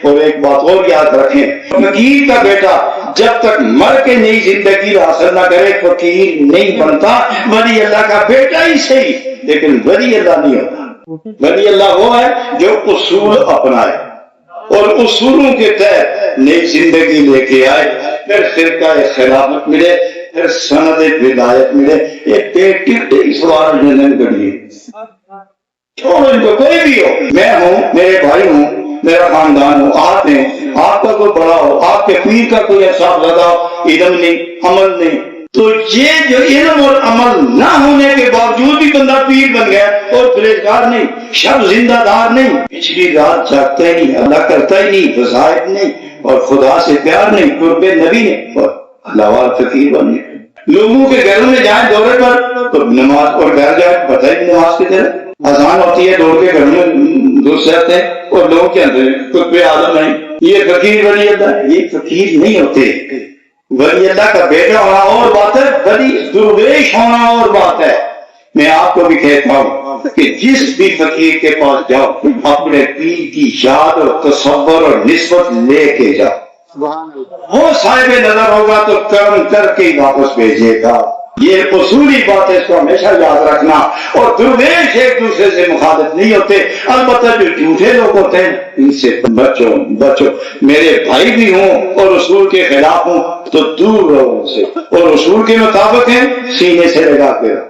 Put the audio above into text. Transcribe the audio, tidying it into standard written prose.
اور ایک بات اور یاد رکھیں، فقیر کا بیٹا جب تک مر کے نئی زندگی حاصل نہ کرے فقیر نہیں بنتا، ولی اللہ کا بیٹا ہی صحیح لیکن ولی اللہ نہیں ہوتا۔ ولی اللہ وہ ہے جو اصول اپنائے اور اصولوں کے تحت نئی زندگی لے کے آئے، پھر فرقہ خلافت ملے، پھر سند ولایت ملے۔ یہ ٹکٹی سوال نہیں کریے، چھوڑو ان کو، کوئی بھی ہو، میں ہوں، میرے بھائی ہوں، میرا خاندان ہو، آپ ہیں، آپ کا کوئی بڑا ہو، آپ کے پیر کا کوئی احساس زدہ ہو، علم نہیں، عمل نہیں، تو یہ جو علم اور عمل نہ ہونے کے باوجود بھی بندہ پیر بن گیا اور پرہیزگار نہیں، شب زندہ دار نہیں، پچھلی رات جاگتا ہی نہیں، اللہ کرتا ہی نہیں، وظائف نہیں، اور خدا سے پیار نہیں، قرب نبی نہیں، اور اللہ وال فقیر بن گئے۔ لوگوں کے گھروں میں جائیں دورے پر تو نماز، اور گھر جائیں پتہ ہی نہیں نماز کی طرح، اذان ہوتی ہے دوڑ کے گھر میں گھس جاتے ہیں اور لوگ کے اندر قطب عالم ہیں، یہ فقیر ولی اللہ، یہ فقیر نہیں ہوتے۔ ولی اللہ کا بیٹا ہونا اور بات ہے، ولی درویش ہونا اور بات ہے۔ میں آپ کو بھی کہتا ہوں کہ جس بھی فقیر کے پاس جاؤ اپنے پیر کی یاد اور تصور اور نسبت لے کے جاؤ، وہ صاحب نظر ہوگا تو کرم کر کے ہی واپس بھیجے گا۔ یہ اصولی بات ہے، اس کو ہمیشہ یاد رکھنا۔ اور درویش ایک دوسرے سے مخالف نہیں ہوتے، البتہ جو جھوٹے لوگ ہوتے ہیں ان سے بچو بچو۔ میرے بھائی بھی ہوں اور اصول کے خلاف ہوں تو دور رہو ان سے، اور اصول کے مطابق ہیں سینے سے لگا کے رہو۔